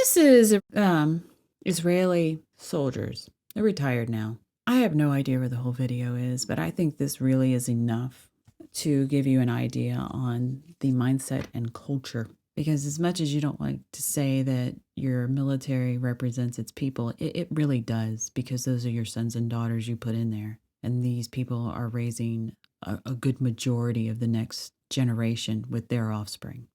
this is Israeli soldiers. They're retired now. I have no idea where the whole video is, but I think this really is enough to give you an idea on the mindset and culture. Because as much as you don't like to say that your military represents its people, it really does, because those are your sons and daughters you put in there. And these people are raising a good majority of the next generation with their offspring.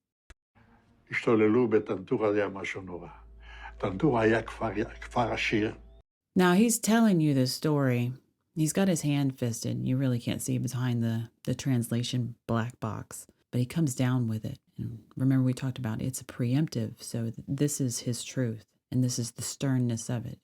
Now he's telling you this story. He's got his hand fisted. You really can't see behind the translation black box, but he comes down with it. And remember, we talked about it's a preemptive, so this is his truth, and this is the sternness of it.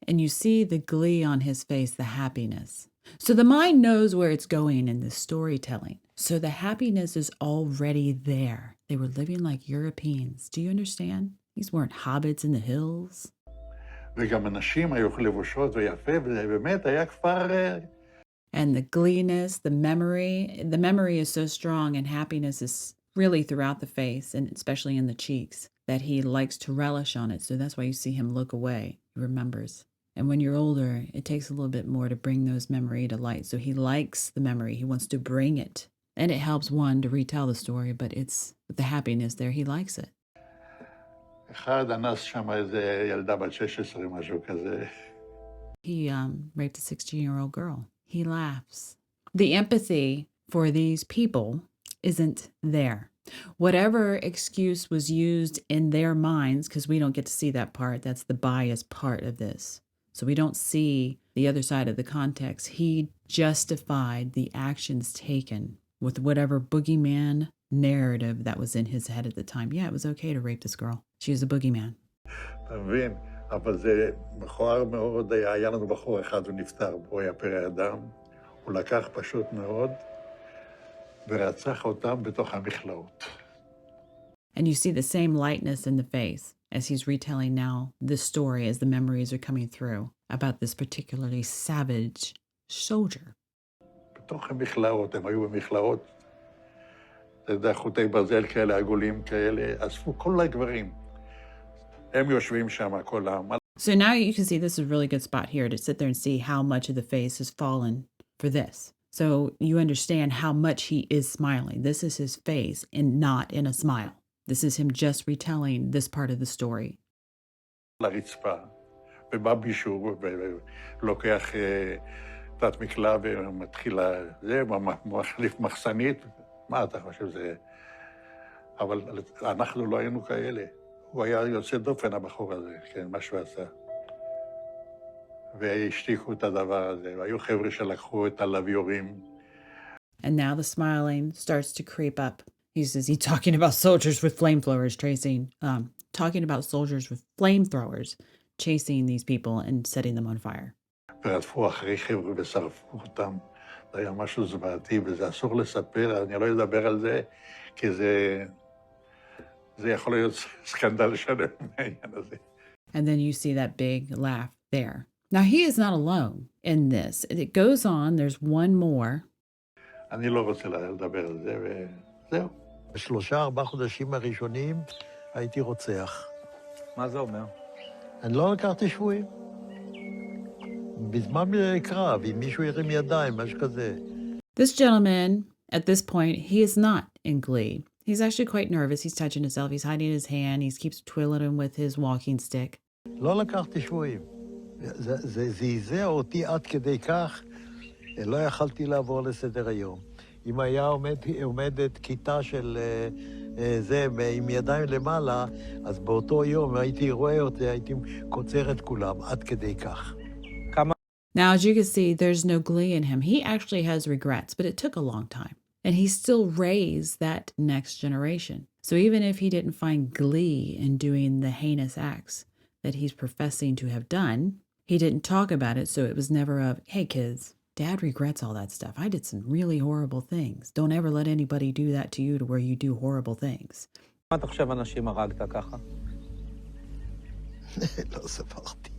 And you see the glee on his face, the happiness. So the mind knows where it's going in this storytelling. So the happiness is already there. They were living like Europeans. Do you understand? These weren't hobbits in the hills. And the gleenness, the memory is so strong, and happiness is really throughout the face, and especially in the cheeks, that he likes to relish on it. So that's why you see him look away. He remembers. And when you're older, it takes a little bit more to bring those memory to light. So he likes the memory. He wants to bring it. And it helps one to retell the story, but it's the happiness there. He likes it. He raped a 16-year-old girl. He laughs. The empathy for these people isn't there. Whatever excuse was used in their minds, because we don't get to see that part, that's the bias part of this. So we don't see the other side of the context. He justified the actions taken with whatever boogeyman narrative that was in his head at the time. Yeah, it was okay to rape this girl. She was a boogeyman. אבל זה מכוער מאוד, היה לנו בחור אחד, הוא נפטר, הוא היה פרא אדם, הוא לקח פשוט מאוד, ורצח אותם בתוך המכלאות. And you see the same lightness in the face as he's retelling now this story as the memories are coming through about this particularly savage soldier. בתוך המכלאות, הם היו במכלאות, אתה יודע, חוטי ברזל כאלה, עגולים כאלה, אספו כל הגברים. So now you can see this is a really good spot here to sit there and see how much of the face has fallen for this. So you understand how much he is smiling. This is his face and not in a smile. This is him just retelling this part of the story. הוא היה יוצא דופן, הבחור הזה, כן, מה שהוא עשה. והשתיקו את הדבר הזה, והיו חבר'ה שלקחו את הלוויורים. And now the smiling starts to creep up. He's talking about soldiers with flamethrowers talking about soldiers with flamethrowers chasing these people and setting them on fire. ורדפו אחרי חבר'ה ושרפו אותם. זה היה משהו זוועתי, וזה אסור לספר, אני לא אדבר על זה, כי זה... And then you see that big laugh there. Now he is not alone in this. It goes on, there's one more. אני לא רוצה לדבר על זה, וזהו. ב3-4 חודשים הראשונים הייתי רוצח. מה זה אומר? אני לא לקחתי שבויים. בזמן קרב, אם מישהו ירים ידיים, משהו כזה. This gentleman, at this point, he is not in glee. He's actually quite nervous. He's touching himself. He's hiding his hand. He keeps twiddling with his walking stick. לא לקחתי שבויים. זה זעזע אותי עד כדי כך, לא יכלתי לעבור לסדר היום. אם היה עומדת כיתה של זה עם ידיים למעלה, אז באותו יום הייתי רואה אותי, הייתי קוצר את כולם, עד כדי כך. Now, as you can see, there's no glee in him. He actually has regrets, but it took a long time. And he still raised that next generation. So even if he didn't find glee in doing the heinous acts that he's professing to have done, he didn't talk about it, so it was never of, hey kids, Dad regrets all that stuff. I did some really horrible things. Don't ever let anybody do that to you to where you do horrible things. מה אתה חושב אנשים הרגת ככה? לא ספרתי.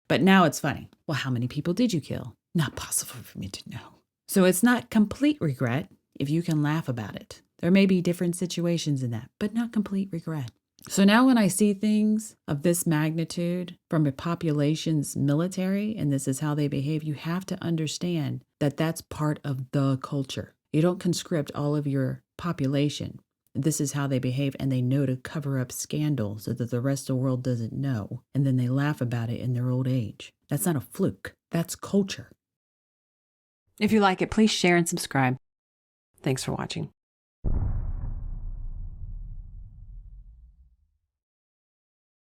But now it's funny. Well, how many people did you kill? Not possible for me to know. So it's not complete regret. if you can laugh about it. There may be different situations in that, but not complete regret. So now when I see things of this magnitude from a population's military, and this is how they behave, you have to understand that that's part of the culture. You don't conscript all of your population. This is how they behave, and they know to cover up scandal so that the rest of the world doesn't know, and then they laugh about it in their old age. That's not a fluke. That's culture. If you like it, please share and subscribe. Thanks for watching.